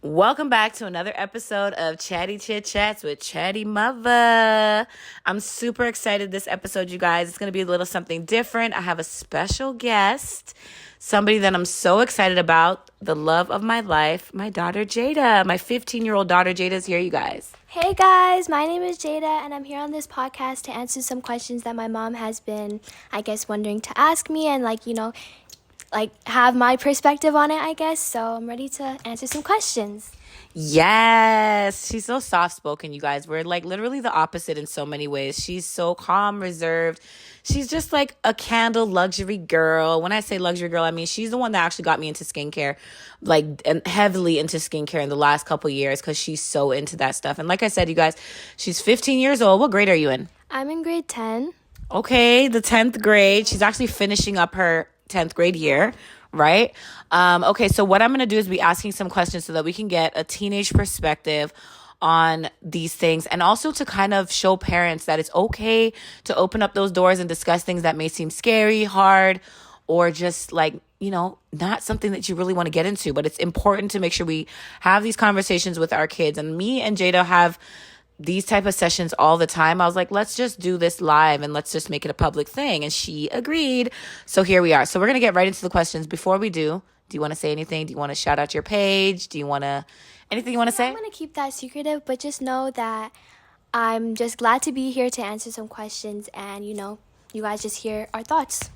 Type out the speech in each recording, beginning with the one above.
Welcome back to another episode of Chatty Chit Chats with ChattyMuva. I'm super excited this episode, you guys. It's going to be a little something different. I have a special guest, somebody that I'm so excited about, the love of my life, my daughter Jada. My 15-year-old daughter Jada is here, you guys. Hey guys, my name is Jada and I'm here on this podcast to answer some questions that my mom has been, wondering to ask me and have my perspective on it, I guess. So I'm ready to answer some questions. Yes, she's so soft-spoken, you guys. We're like literally the opposite in so many ways. She's so calm, reserved. She's just like a candle luxury girl. When I say luxury girl, I mean she's the one that actually got me into skincare, and heavily into skincare in the last couple years because she's so into that stuff. And like I said, you guys, she's 15 years old. What grade are you in? I'm in grade 10. Okay, the 10th grade. She's actually finishing up her 10th grade year, right? Okay, so what I'm going to do is be asking some questions so that we can get a teenage perspective on these things, and also to kind of show parents that it's okay to open up those doors and discuss things that may seem scary, hard, or just not something that you really want to get into. But it's important to make sure we have these conversations with our kids. And me and Jada have these type of sessions all the time. I was like, let's just do this live and let's just make it a public thing. And she agreed. So here we are. So we're going to get right into the questions. Before we do you want to say anything? Do you want to shout out your page? Do you want to, anything you want to say? I'm going to keep that secretive, but just know that I'm just glad to be here to answer some questions and, you guys just hear our thoughts.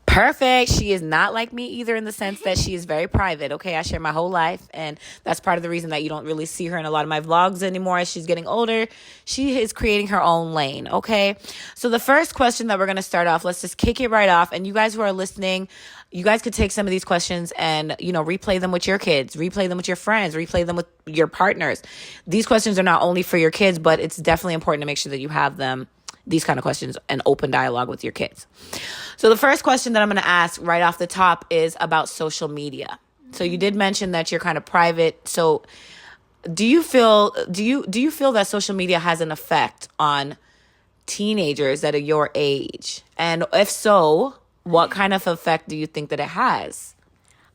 Perfect. She is not like me either in the sense that she is very private. Okay, I share my whole life, and that's part of the reason that you don't really see her in a lot of my vlogs anymore as she's getting older. She is creating her own lane, okay? So the first question that we're going to start off, let's just kick it right off. And you guys who are listening, you guys could take some of these questions and, replay them with your kids, replay them with your friends, replay them with your partners. These questions are not only for your kids, but it's definitely important to make sure that you have them, these kind of questions, and open dialogue with your kids. So the first question that I'm going to ask right off the top is about social media. So you did mention that you're kind of private. So do you feel that social media has an effect on teenagers that are your age? And if so, what kind of effect do you think that it has?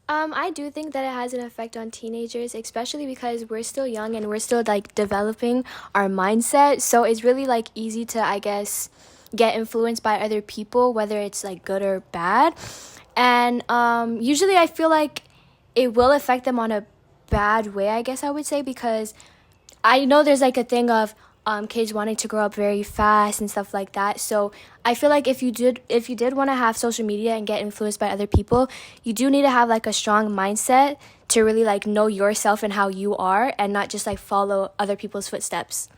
I do think that it has an effect on teenagers, especially because we're still young and we're still developing our mindset. So it's really easy to, get influenced by other people, whether it's good or bad. And usually I feel like it will affect them on a bad way, I guess I would say, because I know there's a thing of kids wanting to grow up very fast and stuff like that. So I feel like if you did want to have social media and get influenced by other people, you do need to have a strong mindset to really know yourself and how you are, and not just follow other people's footsteps.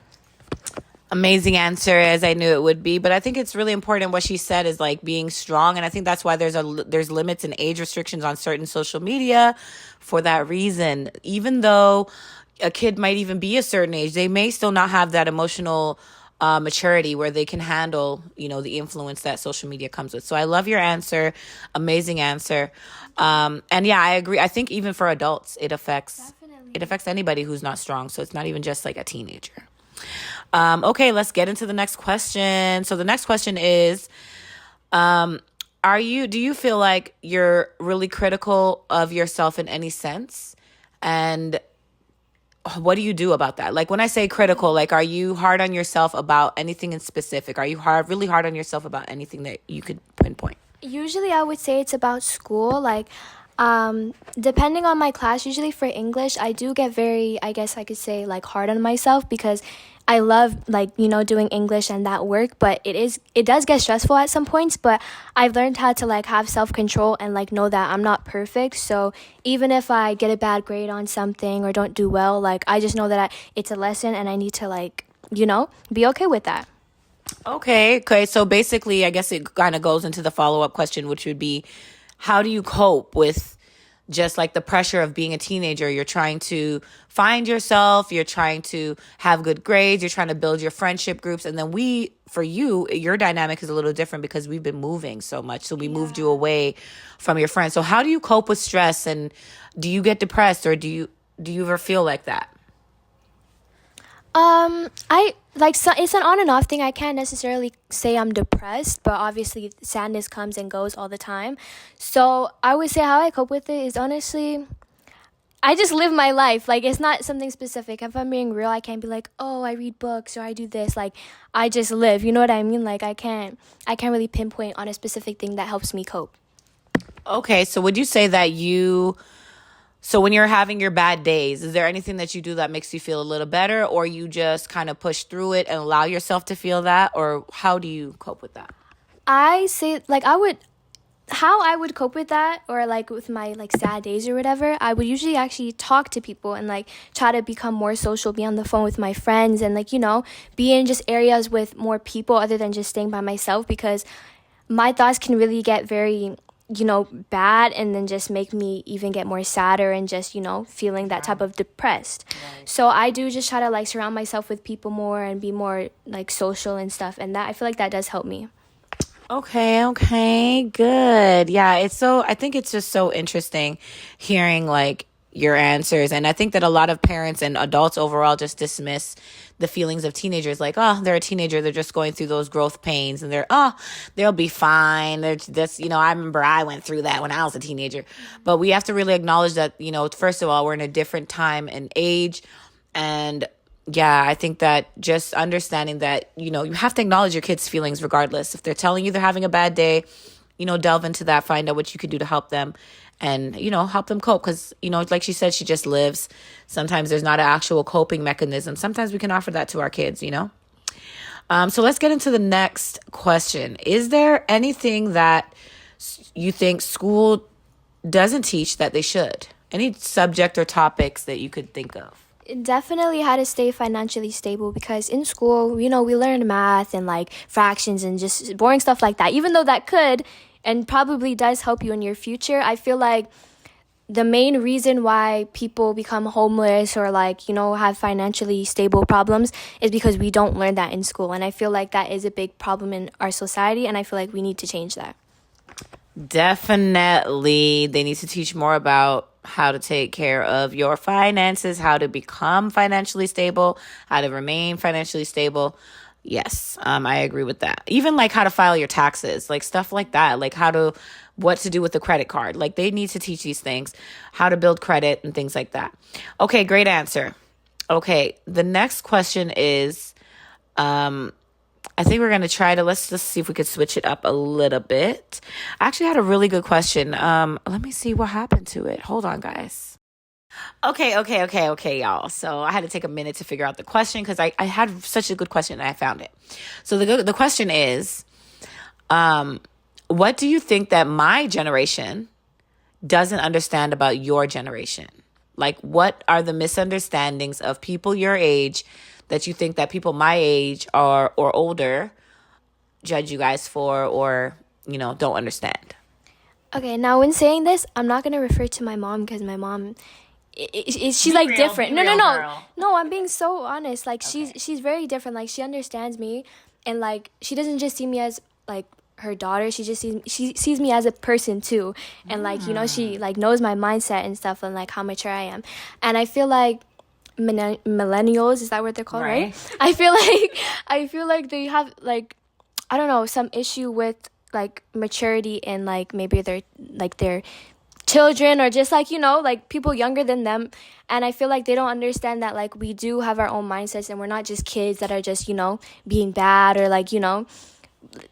Amazing answer, as I knew it would be. But I think it's really important what she said is being strong. And I think that's why there's limits and age restrictions on certain social media for that reason. Even though a kid might even be a certain age, they may still not have that emotional maturity where they can handle, the influence that social media comes with. So I love your answer. Amazing answer. And yeah, I agree. I think even for adults, it affects anybody who's not strong. So it's not even just a teenager. Okay, let's get into the next question. So the next question is, do you feel like you're really critical of yourself in any sense? And what do you do about that? When I say critical, are you hard on yourself about anything in specific? Are you really hard on yourself about anything that you could pinpoint? Usually I would say it's about school. Depending on my class, usually for English, I do get very, I guess I could say, hard on myself, because I love, doing English and that work, but it does get stressful at some points. But I've learned how to, have self-control and, know that I'm not perfect. So even if I get a bad grade on something or don't do well, I just know that it's a lesson and I need to, be okay with that. Okay. So basically, I guess it kind of goes into the follow-up question, which would be, how do you cope with just the pressure of being a teenager? You're trying to find yourself, you're trying to have good grades, you're trying to build your friendship groups. And then for you, your dynamic is a little different because we've been moving so much. So we moved you away from your friends. So how do you cope with stress, and do you get depressed, or do you ever feel like that? It's an on and off thing. I can't necessarily say I'm depressed, but obviously sadness comes and goes all the time. So I would say how I cope with it is honestly, I just live my life. Like, it's not something specific. If I'm being real, I can't be like, oh, I read books or I do this. Like, I just live. You know what I mean? Like, I can't really pinpoint on a specific thing that helps me cope. Okay, so would you say that so when you're having your bad days, is there anything that you do that makes you feel a little better, or you just kind of push through it and allow yourself to feel that, or how do you cope with that? I say, like, how I would cope with that, or like with my like sad days or whatever, I would usually actually talk to people and like try to become more social, be on the phone with my friends, and like, be in just areas with more people other than just staying by myself, because my thoughts can really get very, bad, and then just make me even get more sadder and just, feeling that type of depressed. Right. So I do just try to like surround myself with people more and be more like social and stuff. And that, I feel like that does help me. Okay, good. Yeah, I think it's just so interesting hearing like your answers. And I think that a lot of parents and adults overall just dismiss the feelings of teenagers like, oh, they're a teenager, they're just going through those growth pains and they'll be fine. They're this, I remember I went through that when I was a teenager. But we have to really acknowledge that, first of all, we're in a different time and age. And yeah, I think that just understanding that, you have to acknowledge your kids' feelings regardless. If they're telling you they're having a bad day, delve into that, find out what you could do to help them and, help them cope. Because, like she said, she just lives. Sometimes there's not an actual coping mechanism. Sometimes we can offer that to our kids. So let's get into the next question. Is there anything that you think school doesn't teach that they should? Any subject or topics that you could think of? Definitely how to stay financially stable, because in school, we learn math and like fractions and just boring stuff like that. Even though that could and probably does help you in your future, I feel like the main reason why people become homeless or like, have financially stable problems is because we don't learn that in school. And I feel like that is a big problem in our society, and I feel like we need to change that. Definitely. They need to teach more about how to take care of your finances, how to become financially stable, how to remain financially stable. Yes, I agree with that. Even like how to file your taxes, like stuff like that, like what to do with the credit card. Like they need to teach these things, how to build credit and things like that. Okay, great answer. Okay, the next question is, I think we're going to try to, let's just see if we could switch it up a little bit. I actually had a really good question. Let me see what happened to it. Hold on, guys. Okay, y'all. So I had to take a minute to figure out the question because I had such a good question and I found it. So the question is, what do you think that my generation doesn't understand about your generation? Like, what are the misunderstandings of people your age that you think that people my age or older judge you guys for or, don't understand? Okay, now when saying this, I'm not going to refer to my mom because my mom, she's like real, different. No. Girl. No, I'm being so honest. Like, okay. She's very different. Like, she understands me, and like, she doesn't just see me as like her daughter. She sees me as a person too. And like, she like knows my mindset and stuff and like how mature I am. And I feel like millennials, is that what they're called, right? I feel like they have like, I don't know, some issue with like maturity and like maybe they're like their children or just like, like people younger than them. And I feel like they don't understand that like we do have our own mindsets and we're not just kids that are just, being bad or like,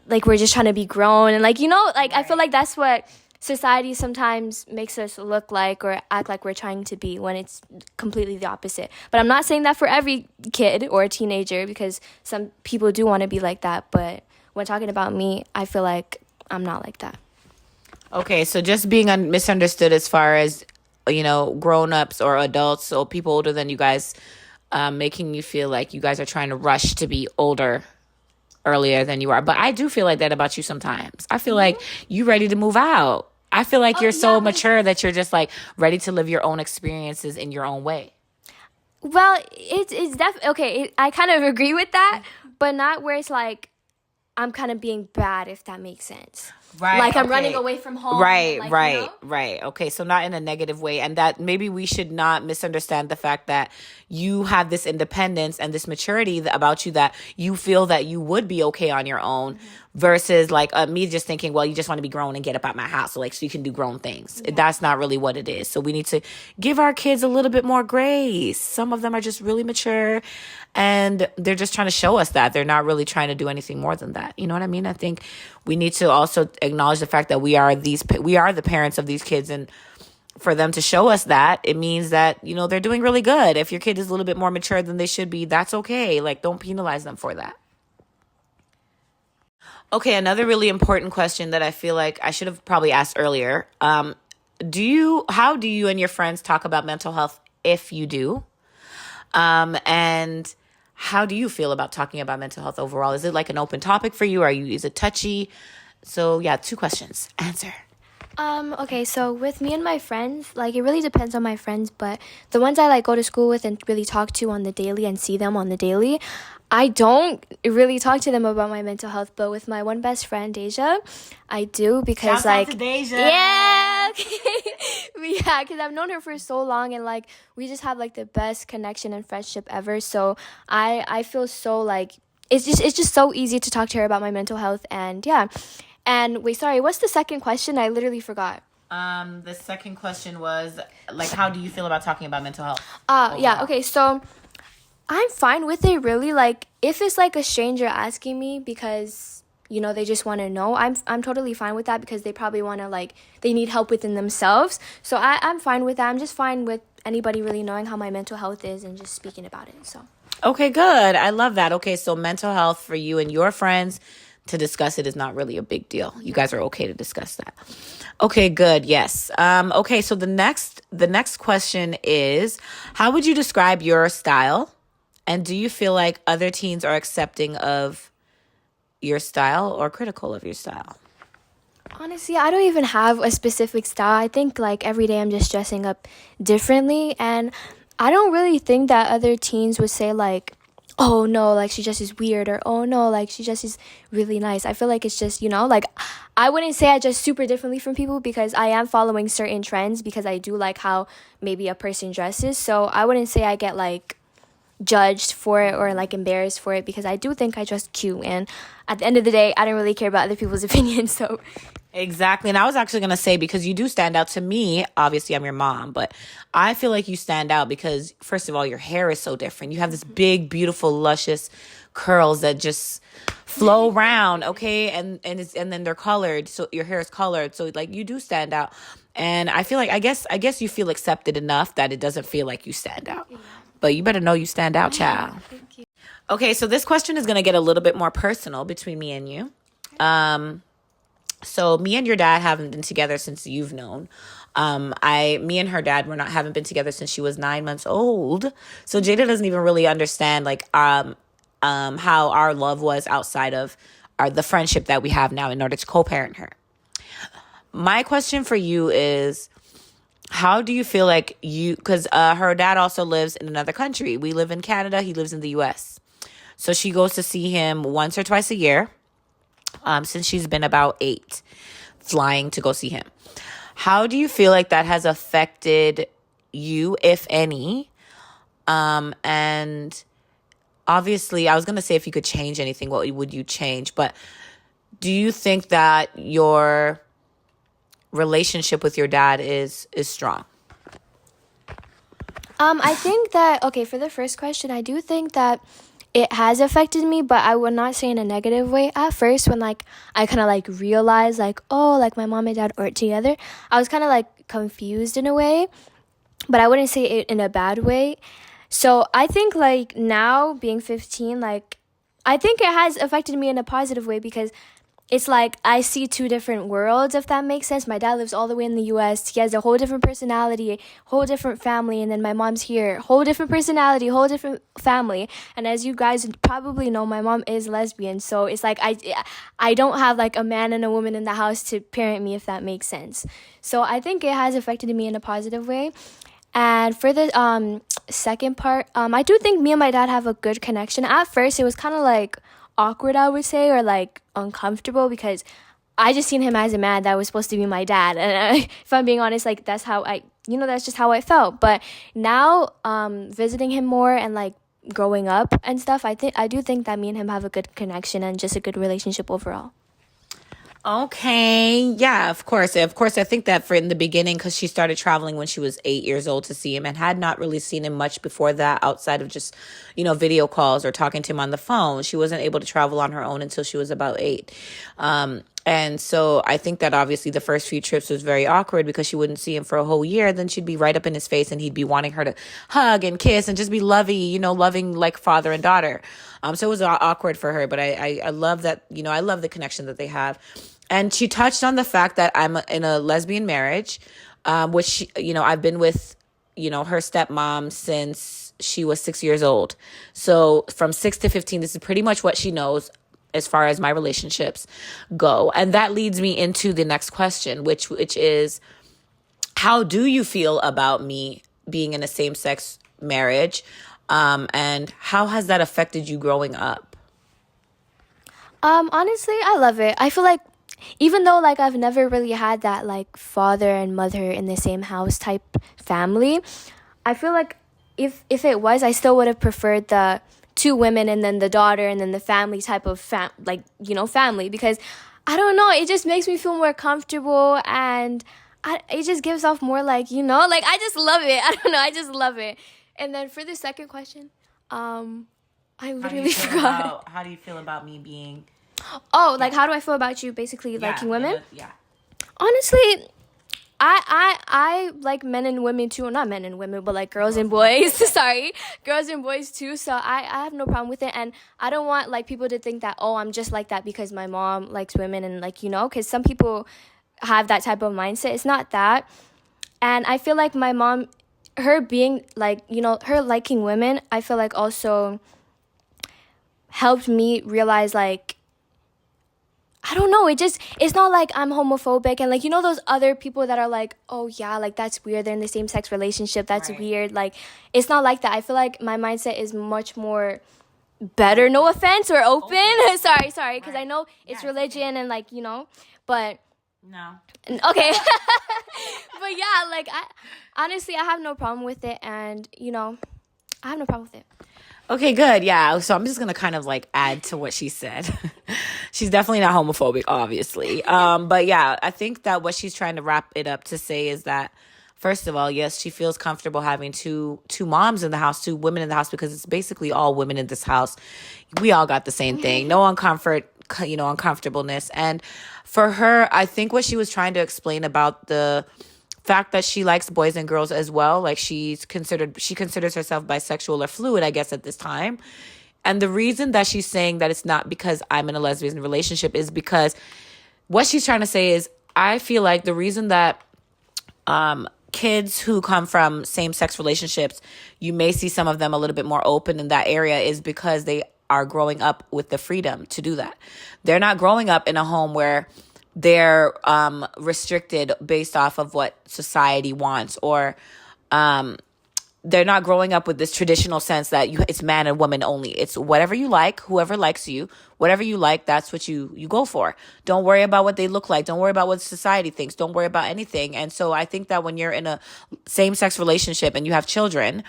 like we're just trying to be grown and like, like I feel like that's what society sometimes makes us look like or act like we're trying to be when it's completely the opposite. But I'm not saying that for every kid or teenager because some people do want to be like that. But when talking about me, I feel like I'm not like that. Okay, so just being misunderstood as far as, grown-ups or adults or people older than you guys, making you feel like you guys are trying to rush to be older earlier than you are. But I do feel like that about you sometimes. I feel like you ready to move out. I feel like you're so mature that you're just like ready to live your own experiences in your own way. Well, it's definitely okay. I kind of agree with that, but not where it's like I'm kind of being bad, if that makes sense. Right. Like I'm okay. running away from home. Right, Like, right, you know? right. Okay, so not in a negative way. And that maybe we should not misunderstand the fact that you have this independence and this maturity about you that you feel that you would be okay on your own versus like me just thinking, well, you just want to be grown and get up out my house so you can do grown things. That's not really what it is. So we need to give our kids a little bit more grace. Some of them are just really mature and they're just trying to show us that they're not really trying to do anything more than that. You know what I mean? I think we need to also acknowledge the fact that we are the parents of these kids, and for them to show us that, it means that, they're doing really good. If your kid is a little bit more mature than they should be, that's okay. Like, don't penalize them for that. Okay, another really important question that I feel like I should have probably asked earlier. How do you and your friends talk about mental health, if you do? And how do you feel about talking about mental health overall? Is it like an open topic for you? Is it touchy? So yeah, 2 questions. Answer. Okay, so with me and my friends, like it really depends on my friends, but the ones I like go to school with and really talk to on the daily and see them on the daily, I don't really talk to them about my mental health, but with my one best friend, Deja, I do because Shout out to Deja. yeah, yeah, because I've known her for so long and like we just have like the best connection and friendship ever. So I feel so like it's just so easy to talk to her about my mental health, and yeah. And wait, sorry, what's the second question? I literally forgot. The second question was like, how do you feel about talking about mental health? Yeah, okay, so I'm fine with it, really. Like, if it's like a stranger asking me because, they just want to know, I'm totally fine with that because they probably want to, like, they need help within themselves. So I'm fine with that. I'm just fine with anybody really knowing how my mental health is and just speaking about it, so. Okay, good. I love that. Okay, so mental health for you and your friends to discuss it is not really a big deal. You guys are okay to discuss that. Okay, good. Yes. Okay, so the next question is, how would you describe your style? And do you feel like other teens are accepting of your style or critical of your style? Honestly, I don't even have a specific style. I think like every day I'm just dressing up differently, and I don't really think that other teens would say like, oh no, like she just is weird, or oh no, like she just is really nice. I feel like it's just, like I wouldn't say I dress super differently from people because I am following certain trends because I do like how maybe a person dresses. So I wouldn't say I get like judged for it or like embarrassed for it because I do think I dress cute, and at the end of the day I don't really care about other people's opinions. So exactly. And I was actually going to say, because you do stand out to me, obviously I'm your mom, but I feel like you stand out because, first of all, your hair is so different. You have this big, beautiful, luscious curls that just flow around, okay? And then they're colored, so your hair is colored. So like you do stand out. And I feel like I guess you feel accepted enough that it doesn't feel like you stand out. But you better know you stand out, child. thank you. Okay, so this question is going to get a little bit more personal between me and you. So me and your dad haven't been together since you've known. Me and her dad haven't been together since she was 9 months old. So Jada doesn't even really understand like how our love was outside of the friendship that we have now in order to co-parent her. My question for you is, how do you feel like because her dad also lives in another country. We live in Canada. He lives in the US. So she goes to see him once or twice a year. Since she's been about 8, flying to go see him. How do you feel like that has affected you, if any? And obviously, I was going to say if you could change anything, what would you change? But do you think that your relationship with your dad is strong? I think that, okay, for the first question, I do think that it has affected me, but I would not say in a negative way. At first, when like I kind of like realized like, oh, like my mom and dad aren't together, I was kind of like confused in a way, but I wouldn't say it in a bad way. So I think like now being 15, like I think it has affected me in a positive way because it's like I see 2 different worlds, if that makes sense. My dad lives all the way in the US. He has a whole different personality, whole different family. And then my mom's here, whole different personality, whole different family. And as you guys probably know, my mom is lesbian. So it's like I don't have like a man and a woman in the house to parent me, if that makes sense. So I think it has affected me in a positive way. And for the second part, I do think me and my dad have a good connection. At first, it was kind of like awkward, I would say, or like uncomfortable because I just seen him as a man that was supposed to be my dad, and if I'm being honest, like that's how that's just how I felt. But now, visiting him more and like growing up and stuff, I do think that me and him have a good connection and just a good relationship overall. Okay. Yeah, of course. Of course, I think that for in the beginning, because she started traveling when she was 8 years old to see him and had not really seen him much before that outside of just, video calls or talking to him on the phone. She wasn't able to travel on her own until she was about 8. And so I think that obviously the first few trips was very awkward because she wouldn't see him for a whole year. Then she'd be right up in his face and he'd be wanting her to hug and kiss and just be lovey, loving like father and daughter. So it was awkward for her, but I love that, I love the connection that they have. And she touched on the fact that I'm in a lesbian marriage, which, I've been with, her stepmom since she was 6 years old. So from 6 to 15, this is pretty much what she knows as far as my relationships go. And that leads me into the next question, which is, how do you feel about me being in a same-sex marriage? And how has that affected you growing up? Honestly, I love it. I feel like even though like I've never really had that like father and mother in the same house type family, I feel like if it was, I still would have preferred the two women and then the daughter and then the family type of family, because I don't know, it just makes me feel more comfortable, and it just gives off more like, like I just love it. I don't know, I just love it. And then for the second question, I literally forgot. How do you feel about me being... Oh, like how do I feel about you basically liking women? Yeah. Honestly, I like men and women too. Not men and women, but like girls and boys. Sorry, girls and boys too. So I have no problem with it, and I don't want like people to think that, oh, I'm just like that because my mom likes women, and like, because some people have that type of mindset. It's not that. And I feel like my mom, her being like, her liking women, I feel like also helped me realize like, I don't know, it's not like I'm homophobic and like, those other people that are like, oh yeah, like that's weird, they're in the same sex relationship, that's right. weird. Like, it's not like that. I feel like my mindset is much more better, no offense, or open. sorry, because right. I know it's religion and like, but no. Okay. But yeah, like honestly, I have no problem with it, and I have no problem with it. Okay, good. Yeah. So I'm just going to kind of like add to what she said. She's definitely not homophobic, obviously. But yeah, I think that what she's trying to wrap it up to say is that, first of all, yes, she feels comfortable having two moms in the house, two women in the house, because it's basically all women in this house. We all got the same thing. No uncomfortableness. And for her, I think what she was trying to explain about the fact that she likes boys and girls as well, like she considers herself bisexual or fluid, I guess, at this time. And the reason that she's saying that it's not because I'm in a lesbian relationship is because what she's trying to say is, I feel like the reason that kids who come from same-sex relationships, you may see some of them a little bit more open in that area, is because they are growing up with the freedom to do that. They're not growing up in a home where they're restricted based off of what society wants, or they're not growing up with this traditional sense that it's man and woman only. It's whatever you like, whoever likes you, whatever you like, that's what you go for. Don't worry about what they look like. Don't worry about what society thinks. Don't worry about anything. And so I think that when you're in a same-sex relationship and you have children,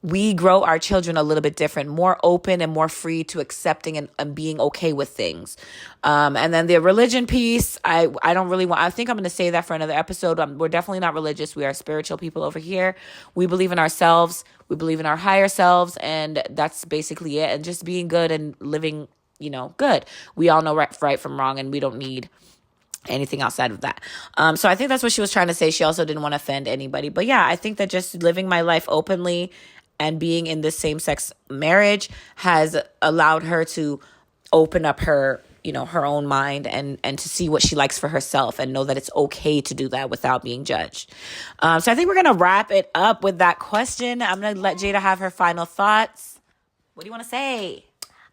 we grow our children a little bit different, more open and more free to accepting and being okay with things. And then the religion piece, I don't really want, I think I'm going to say that for another episode. We're definitely not religious. We are spiritual people over here. We believe in ourselves. We believe in our higher selves. And that's basically it. And just being good and living, good. We all know right from wrong, and we don't need anything outside of that. So I think that's what she was trying to say. She also didn't want to offend anybody. But yeah, I think that just living my life openly and being in this same-sex marriage has allowed her to open up her, her own mind and to see what she likes for herself and know that it's okay to do that without being judged. So I think we're going to wrap it up with that question. I'm going to let Jada have her final thoughts. What do you want to say?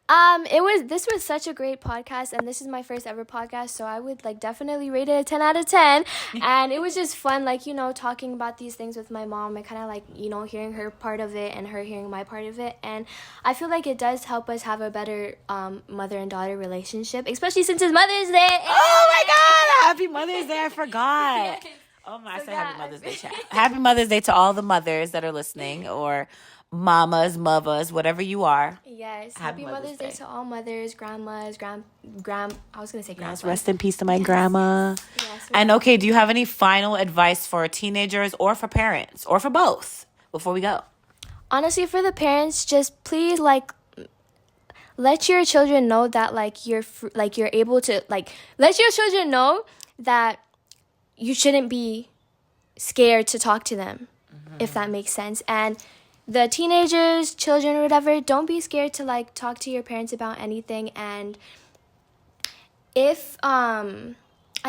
This was such a great podcast, and this is my first ever podcast, so I would like definitely rate it a 10 out of 10. And it was just fun, like, talking about these things with my mom and kind of like, hearing her part of it and her hearing my part of it. And I feel like it does help us have a better mother and daughter relationship, especially since it's Mother's Day. Oh my God! Happy Mother's Day! I forgot. Oh my! I said Happy Mother's Day, chat. Happy Mother's Day to all the mothers that are listening, or mamas, mothers, whatever you are. Yes. Happy Mother's Day to all mothers, grandmas, I was gonna say grandpas. Yes, rest in peace to my grandma. Yes. And okay, do you have any final advice for teenagers or for parents or for both before we go? Honestly, for the parents, just please like let your children know that like you're able to like let your children know that you shouldn't be scared to talk to them, if that makes sense. And the teenagers, children, or whatever, don't be scared to like talk to your parents about anything. And if I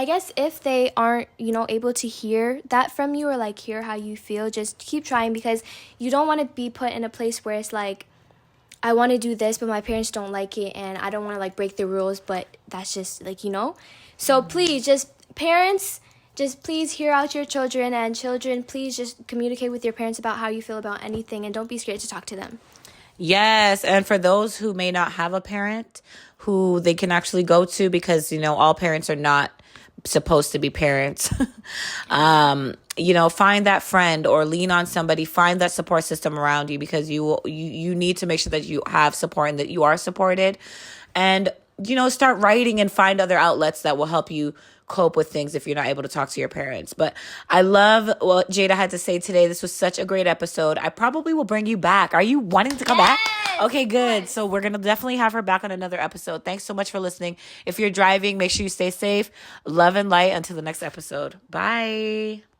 guess if they aren't able to hear that from you or like hear how you feel, just keep trying, because you don't want to be put in a place where it's like, I want to do this but my parents don't like it, and I don't want to like break the rules, but that's just like so please, just parents, just please hear out your children, and children, please just communicate with your parents about how you feel about anything, and don't be scared to talk to them. Yes, and for those who may not have a parent who they can actually go to, because all parents are not supposed to be parents. Find that friend or lean on somebody, find that support system around you, because you need to make sure that you have support and that you are supported. And start writing and find other outlets that will help you cope with things if you're not able to talk to your parents. But I love what Jada had to say today. This was such a great episode. I probably will bring you back. Are you wanting to come back? Okay, good. So we're going to definitely have her back on another episode. Thanks so much for listening. If you're driving, make sure you stay safe. Love and light until the next episode. Bye.